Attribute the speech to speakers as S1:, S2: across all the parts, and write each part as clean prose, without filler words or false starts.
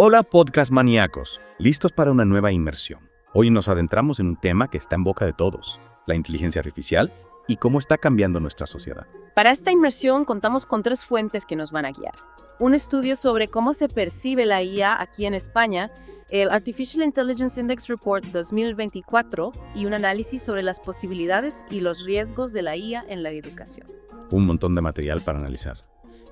S1: Hola podcast maníacos, listos para una nueva inmersión. Hoy nos adentramos en un tema que está en boca de todos, la inteligencia artificial y cómo está cambiando nuestra sociedad.
S2: Para esta inmersión contamos con 3 fuentes que nos van a guiar. Un estudio sobre cómo se percibe la IA aquí en España, el Artificial Intelligence Index Report 2024 y un análisis sobre las posibilidades y los riesgos de la IA en la educación.
S1: Un montón de material para analizar.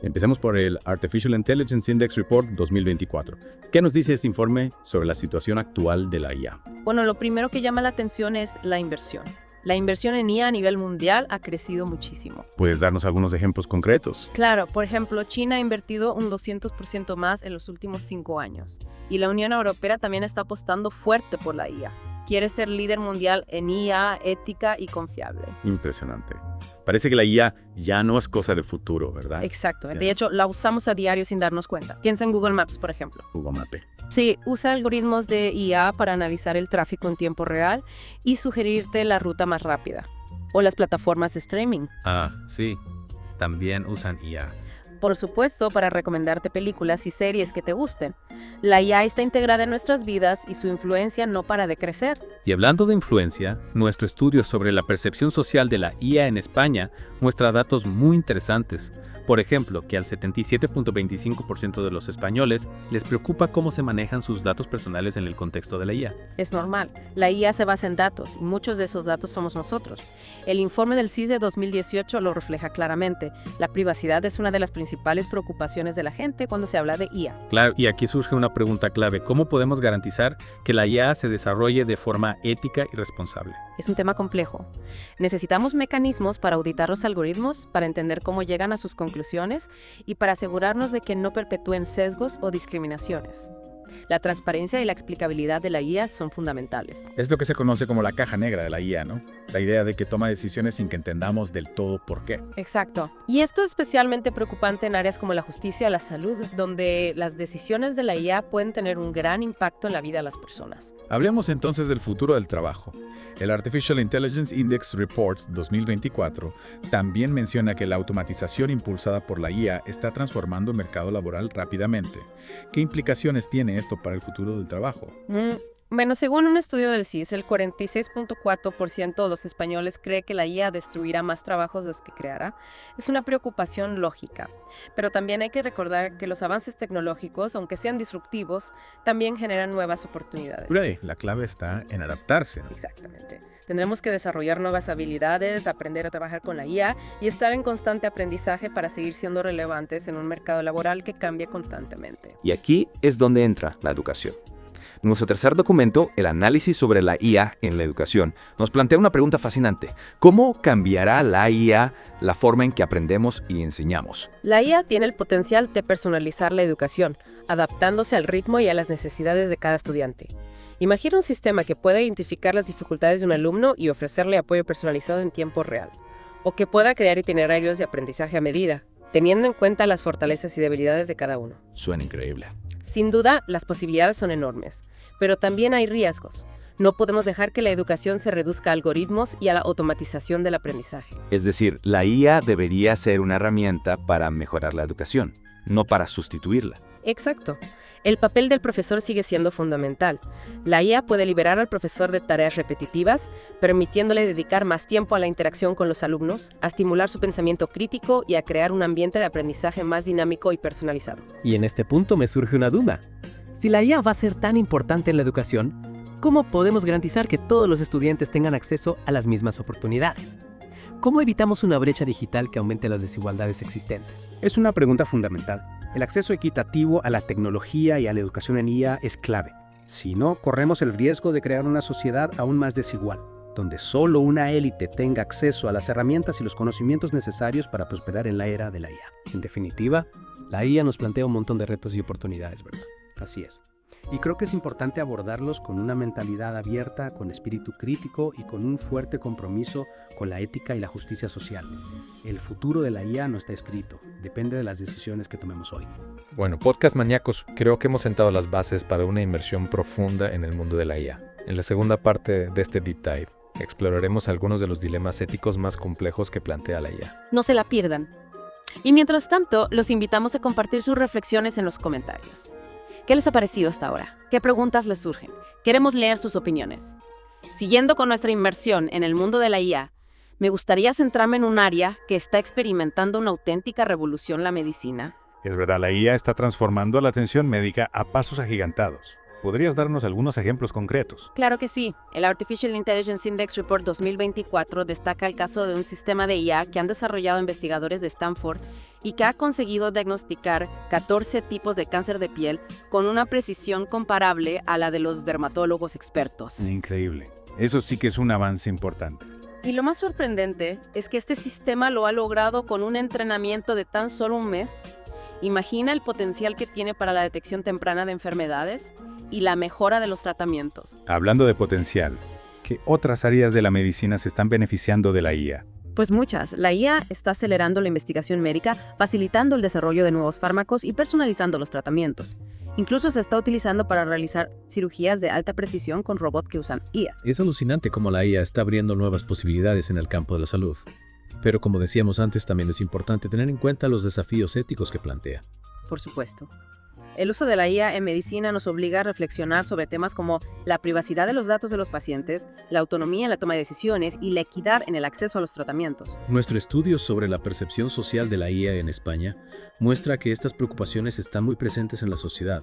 S1: Empecemos por el Artificial Intelligence Index Report 2024. ¿Qué nos dice este informe sobre la situación actual de la IA?
S2: Bueno, lo primero que llama la atención es la inversión. La inversión en IA a nivel mundial ha crecido muchísimo.
S1: ¿Puedes darnos algunos ejemplos concretos?
S2: Claro, por ejemplo, China ha invertido un 200% más en los últimos 5 años. Y la Unión Europea también está apostando fuerte por la IA. Quiere ser líder mundial en IA, ética y confiable.
S1: Impresionante. Parece que la IA ya no es cosa del futuro, ¿verdad?
S2: Exacto. De hecho, la usamos a diario sin darnos cuenta. Piensa en Google Maps, por ejemplo.
S1: Google Maps.
S2: Sí, usa algoritmos de IA para analizar el tráfico en tiempo real y sugerirte la ruta más rápida. O las plataformas de streaming.
S3: Ah, sí. También usan IA.
S2: Por supuesto, para recomendarte películas y series que te gusten. La IA está integrada en nuestras vidas y su influencia no para de crecer.
S3: Y hablando de influencia, nuestro estudio sobre la percepción social de la IA en España muestra datos muy interesantes. Por ejemplo, que al 77.25% de los españoles les preocupa cómo se manejan sus datos personales en el contexto de la IA.
S2: Es normal. La IA se basa en datos y muchos de esos datos somos nosotros. El informe del CIS de 2018 lo refleja claramente. La privacidad es una de las principales preocupaciones de la gente cuando se habla de IA.
S3: Claro, y aquí surge una pregunta clave. ¿Cómo podemos garantizar que la IA se desarrolle de forma ética y responsable?
S2: Es un tema complejo. Necesitamos mecanismos para auditar los algoritmos, para entender cómo llegan a sus conclusiones y para asegurarnos de que no perpetúen sesgos o discriminaciones. La transparencia y la explicabilidad de la IA son fundamentales.
S4: Es lo que se conoce como la caja negra de la IA, ¿no? La idea de que toma decisiones sin que entendamos del todo por qué.
S2: Exacto. Y esto es especialmente preocupante en áreas como la justicia o la salud, donde las decisiones de la IA pueden tener un gran impacto en la vida de las personas.
S4: Hablemos entonces del futuro del trabajo. El Artificial Intelligence Index Report 2024 también menciona que la automatización impulsada por la IA está transformando el mercado laboral rápidamente. ¿Qué implicaciones tiene esto para el futuro del trabajo?
S2: Bueno, según un estudio del CIS, el 46.4% de los españoles cree que la IA destruirá más trabajos de los que creará. Es una preocupación lógica, pero también hay que recordar que los avances tecnológicos, aunque sean disruptivos, también generan nuevas oportunidades.
S4: La clave está en adaptarse, ¿no?
S2: Exactamente. Tendremos que desarrollar nuevas habilidades, aprender a trabajar con la IA y estar en constante aprendizaje para seguir siendo relevantes en un mercado laboral que cambia constantemente.
S5: Y aquí es donde entra la educación. Nuestro tercer documento, el análisis sobre la IA en la educación, nos plantea una pregunta fascinante. ¿Cómo cambiará la IA la forma en que aprendemos y enseñamos?
S2: La IA tiene el potencial de personalizar la educación, adaptándose al ritmo y a las necesidades de cada estudiante. Imagina un sistema que pueda identificar las dificultades de un alumno y ofrecerle apoyo personalizado en tiempo real, o que pueda crear itinerarios de aprendizaje a medida, teniendo en cuenta las fortalezas y debilidades de cada uno.
S5: Suena increíble.
S2: Sin duda, las posibilidades son enormes, pero también hay riesgos. No podemos dejar que la educación se reduzca a algoritmos y a la automatización del aprendizaje.
S5: Es decir, la IA debería ser una herramienta para mejorar la educación, no para sustituirla.
S2: Exacto. El papel del profesor sigue siendo fundamental. La IA puede liberar al profesor de tareas repetitivas, permitiéndole dedicar más tiempo a la interacción con los alumnos, a estimular su pensamiento crítico y a crear un ambiente de aprendizaje más dinámico y personalizado.
S6: Y en este punto me surge una duda. Si la IA va a ser tan importante en la educación, ¿cómo podemos garantizar que todos los estudiantes tengan acceso a las mismas oportunidades? ¿Cómo evitamos una brecha digital que aumente las desigualdades existentes?
S7: Es una pregunta fundamental. El acceso equitativo a la tecnología y a la educación en IA es clave. Si no, corremos el riesgo de crear una sociedad aún más desigual, donde solo una élite tenga acceso a las herramientas y los conocimientos necesarios para prosperar en la era de la IA.
S6: En definitiva, la IA nos plantea un montón de retos y oportunidades, ¿verdad?
S7: Así es. Y creo que es importante abordarlos con una mentalidad abierta, con espíritu crítico y con un fuerte compromiso con la ética y la justicia social. El futuro de la IA no está escrito, depende de las decisiones que tomemos hoy.
S8: Bueno, podcast maníacos, creo que hemos sentado las bases para una inmersión profunda en el mundo de la IA. En la segunda parte de este Deep Dive, exploraremos algunos de los dilemas éticos más complejos que plantea la IA.
S2: No se la pierdan. Y mientras tanto, los invitamos a compartir sus reflexiones en los comentarios.
S9: ¿Qué les ha parecido hasta ahora? ¿Qué preguntas les surgen? Queremos leer sus opiniones. Siguiendo con nuestra inmersión en el mundo de la IA, me gustaría centrarme en un área que está experimentando una auténtica revolución: la medicina.
S10: Es verdad, la IA está transformando la atención médica a pasos agigantados. ¿Podrías darnos algunos ejemplos concretos?
S9: Claro que sí. El Artificial Intelligence Index Report 2024 destaca el caso de un sistema de IA que han desarrollado investigadores de Stanford y que ha conseguido diagnosticar 14 tipos de cáncer de piel con una precisión comparable a la de los dermatólogos expertos.
S10: Increíble. Eso sí que es un avance importante.
S9: Y lo más sorprendente es que este sistema lo ha logrado con un entrenamiento de tan solo un mes. Imagina el potencial que tiene para la detección temprana de enfermedades y la mejora de los tratamientos.
S10: Hablando de potencial, ¿qué otras áreas de la medicina se están beneficiando de la IA?
S11: Pues muchas. La IA está acelerando la investigación médica, facilitando el desarrollo de nuevos fármacos y personalizando los tratamientos. Incluso se está utilizando para realizar cirugías de alta precisión con robots que usan IA.
S3: Es alucinante cómo la IA está abriendo nuevas posibilidades en el campo de la salud. Pero como decíamos antes, también es importante tener en cuenta los desafíos éticos que plantea.
S11: Por supuesto. El uso de la IA en medicina nos obliga a reflexionar sobre temas como la privacidad de los datos de los pacientes, la autonomía en la toma de decisiones y la equidad en el acceso a los tratamientos.
S3: Nuestro estudio sobre la percepción social de la IA en España muestra que estas preocupaciones están muy presentes en la sociedad.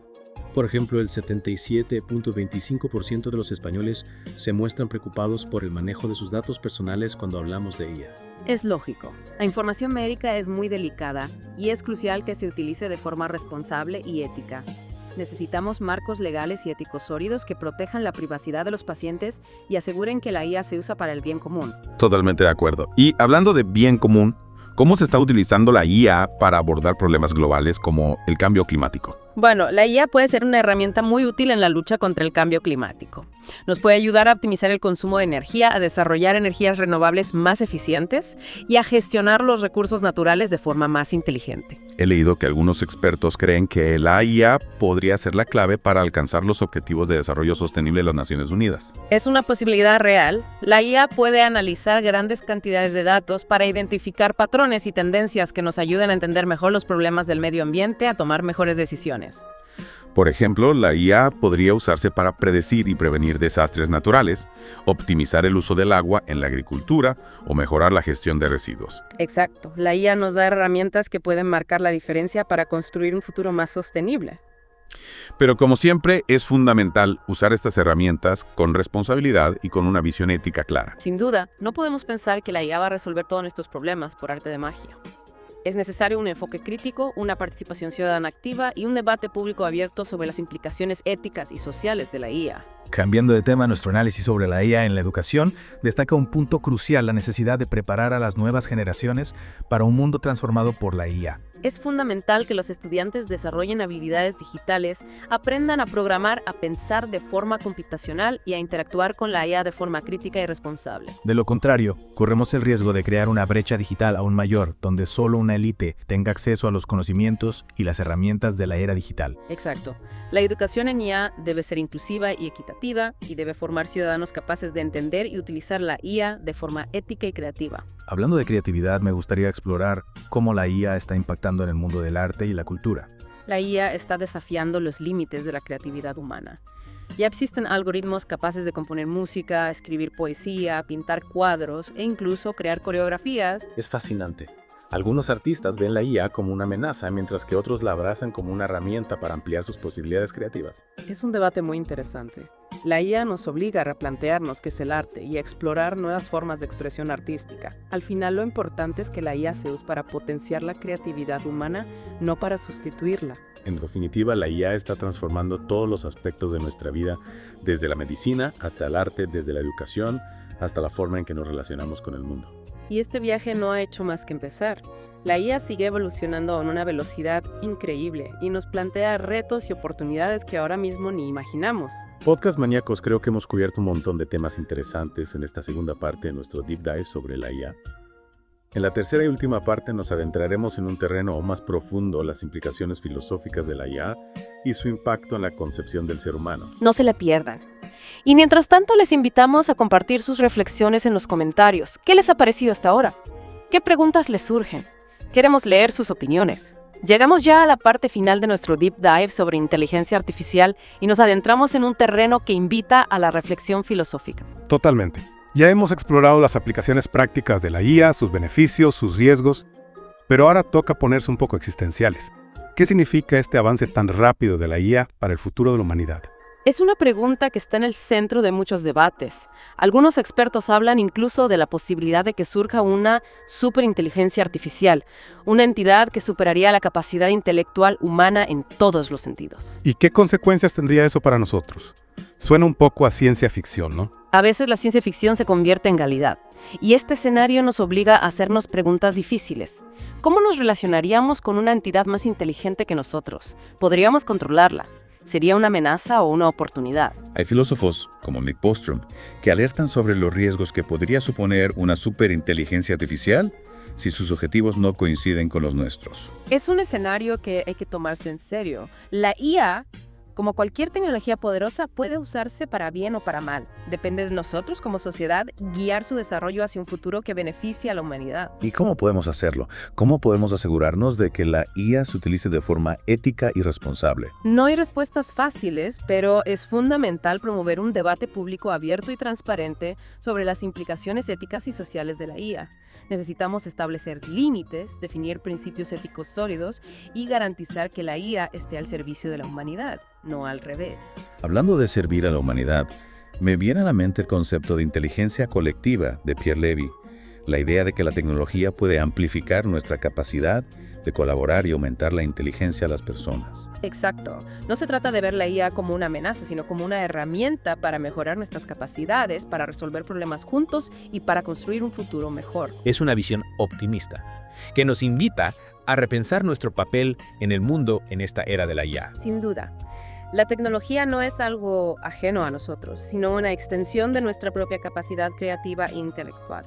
S3: Por ejemplo, el 77.25% de los españoles se muestran preocupados por el manejo de sus datos personales cuando hablamos de IA.
S11: Es lógico. La información médica es muy delicada y es crucial que se utilice de forma responsable y ética. Necesitamos marcos legales y éticos sólidos que protejan la privacidad de los pacientes y aseguren que la IA se usa para el bien común.
S12: Totalmente de acuerdo. Y hablando de bien común, ¿cómo se está utilizando la IA para abordar problemas globales como el cambio climático?
S2: Bueno, la IA puede ser una herramienta muy útil en la lucha contra el cambio climático. Nos puede ayudar a optimizar el consumo de energía, a desarrollar energías renovables más eficientes y a gestionar los recursos naturales de forma más inteligente.
S12: He leído que algunos expertos creen que la IA podría ser la clave para alcanzar los objetivos de desarrollo sostenible de las Naciones Unidas.
S2: Es una posibilidad real. La IA puede analizar grandes cantidades de datos para identificar patrones y tendencias que nos ayuden a entender mejor los problemas del medio ambiente, a tomar mejores decisiones.
S12: Por ejemplo, la IA podría usarse para predecir y prevenir desastres naturales, optimizar el uso del agua en la agricultura o mejorar la gestión de residuos.
S2: Exacto. La IA nos da herramientas que pueden marcar la diferencia para construir un futuro más sostenible.
S12: Pero como siempre, es fundamental usar estas herramientas con responsabilidad y con una visión ética clara.
S2: Sin duda, no podemos pensar que la IA va a resolver todos nuestros problemas por arte de magia. Es necesario un enfoque crítico, una participación ciudadana activa y un debate público abierto sobre las implicaciones éticas y sociales de la IA.
S13: Cambiando de tema, nuestro análisis sobre la IA en la educación destaca un punto crucial: la necesidad de preparar a las nuevas generaciones para un mundo transformado por la IA.
S11: Es fundamental que los estudiantes desarrollen habilidades digitales, aprendan a programar, a pensar de forma computacional y a interactuar con la IA de forma crítica y responsable.
S13: De lo contrario, corremos el riesgo de crear una brecha digital aún mayor, donde solo una élite tenga acceso a los conocimientos y las herramientas de la era digital.
S11: Exacto. La educación en IA debe ser inclusiva y equitativa y debe formar ciudadanos capaces de entender y utilizar la IA de forma ética y creativa.
S13: Hablando de creatividad, me gustaría explorar cómo la IA está impactando en el mundo del arte y la cultura.
S11: La IA está desafiando los límites de la creatividad humana. Ya existen algoritmos capaces de componer música, escribir poesía, pintar cuadros e incluso crear coreografías.
S3: Es fascinante. Algunos artistas ven la IA como una amenaza, mientras que otros la abrazan como una herramienta para ampliar sus posibilidades creativas.
S2: Es un debate muy interesante. La IA nos obliga a replantearnos qué es el arte y a explorar nuevas formas de expresión artística. Al final, lo importante es que la IA se use para potenciar la creatividad humana, no para sustituirla.
S1: En definitiva, la IA está transformando todos los aspectos de nuestra vida, desde la medicina hasta el arte, desde la educación hasta la forma en que nos relacionamos con el mundo.
S2: Y este viaje no ha hecho más que empezar. La IA sigue evolucionando a una velocidad increíble y nos plantea retos y oportunidades que ahora mismo ni imaginamos.
S1: Podcast Maníacos, creo que hemos cubierto un montón de temas interesantes en esta segunda parte de nuestro Deep Dive sobre la IA. En la tercera y última parte nos adentraremos en un terreno aún más profundo, las implicaciones filosóficas de la IA y su impacto en la concepción del ser humano.
S11: No se la pierdan. Y mientras tanto, les invitamos a compartir sus reflexiones en los comentarios. ¿Qué les ha parecido hasta ahora? ¿Qué preguntas les surgen? Queremos leer sus opiniones. Llegamos ya a la parte final de nuestro deep dive sobre inteligencia artificial y nos adentramos en un terreno que invita a la reflexión filosófica.
S14: Totalmente. Ya hemos explorado las aplicaciones prácticas de la IA, sus beneficios, sus riesgos, pero ahora toca ponerse un poco existenciales. ¿Qué significa este avance tan rápido de la IA para el futuro de la humanidad?
S11: Es una pregunta que está en el centro de muchos debates. Algunos expertos hablan incluso de la posibilidad de que surja una superinteligencia artificial, una entidad que superaría la capacidad intelectual humana en todos los sentidos.
S14: ¿Y qué consecuencias tendría eso para nosotros? Suena un poco a ciencia ficción, ¿no?
S11: A veces la ciencia ficción se convierte en realidad, y este escenario nos obliga a hacernos preguntas difíciles. ¿Cómo nos relacionaríamos con una entidad más inteligente que nosotros? ¿Podríamos controlarla? ¿Sería una amenaza o una oportunidad?
S15: Hay filósofos, como Nick Bostrom, que alertan sobre los riesgos que podría suponer una superinteligencia artificial si sus objetivos no coinciden con los nuestros.
S11: Es un escenario que hay que tomarse en serio. La IA, como cualquier tecnología poderosa, puede usarse para bien o para mal. Depende de nosotros como sociedad guiar su desarrollo hacia un futuro que beneficie a la humanidad.
S12: ¿Y cómo podemos hacerlo? ¿Cómo podemos asegurarnos de que la IA se utilice de forma ética y responsable?
S11: No hay respuestas fáciles, pero es fundamental promover un debate público abierto y transparente sobre las implicaciones éticas y sociales de la IA. Necesitamos establecer límites, definir principios éticos sólidos y garantizar que la IA esté al servicio de la humanidad, no al revés.
S15: Hablando de servir a la humanidad, me viene a la mente el concepto de inteligencia colectiva de Pierre Levy, la idea de que la tecnología puede amplificar nuestra capacidad de colaborar y aumentar la inteligencia de las personas.
S11: Exacto. No se trata de ver la IA como una amenaza, sino como una herramienta para mejorar nuestras capacidades, para resolver problemas juntos y para construir un futuro mejor.
S3: Es una visión optimista, que nos invita a repensar nuestro papel en el mundo en esta era de la IA.
S11: Sin duda. La tecnología no es algo ajeno a nosotros, sino una extensión de nuestra propia capacidad creativa e intelectual.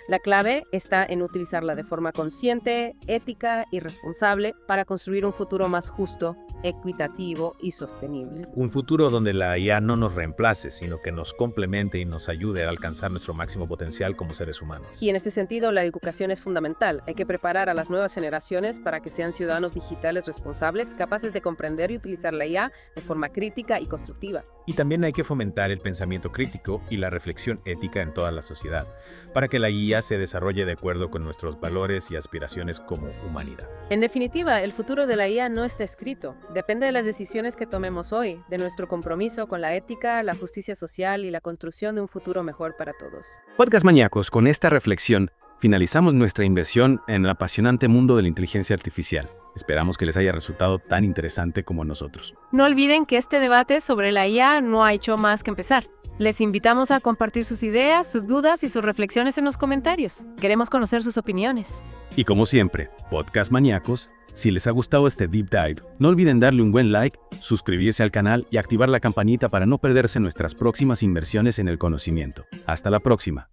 S11: La clave está en utilizarla de forma consciente, ética y responsable para construir un futuro más justo, equitativo y sostenible.
S3: Un futuro donde la IA no nos reemplace, sino que nos complemente y nos ayude a alcanzar nuestro máximo potencial como seres humanos.
S11: Y en este sentido, la educación es fundamental. Hay que preparar a las nuevas generaciones para que sean ciudadanos digitales responsables, capaces de comprender y utilizar la IA de forma crítica y constructiva.
S3: Y también hay que fomentar el pensamiento crítico y la reflexión ética en toda la sociedad, para que la IA se desarrolle de acuerdo con nuestros valores y aspiraciones como humanidad.
S11: En definitiva, el futuro de la IA no está escrito. Depende de las decisiones que tomemos hoy, de nuestro compromiso con la ética, la justicia social y la construcción de un futuro mejor para todos.
S5: Podcast Maníacos, con esta reflexión, finalizamos nuestra inversión en el apasionante mundo de la inteligencia artificial. Esperamos que les haya resultado tan interesante como a nosotros.
S11: No olviden que este debate sobre la IA no ha hecho más que empezar. Les invitamos a compartir sus ideas, sus dudas y sus reflexiones en los comentarios. Queremos conocer sus opiniones.
S5: Y como siempre, Podcast Maníacos, si les ha gustado este Deep Dive, no olviden darle un buen like, suscribirse al canal y activar la campanita para no perderse nuestras próximas inversiones en el conocimiento. Hasta la próxima.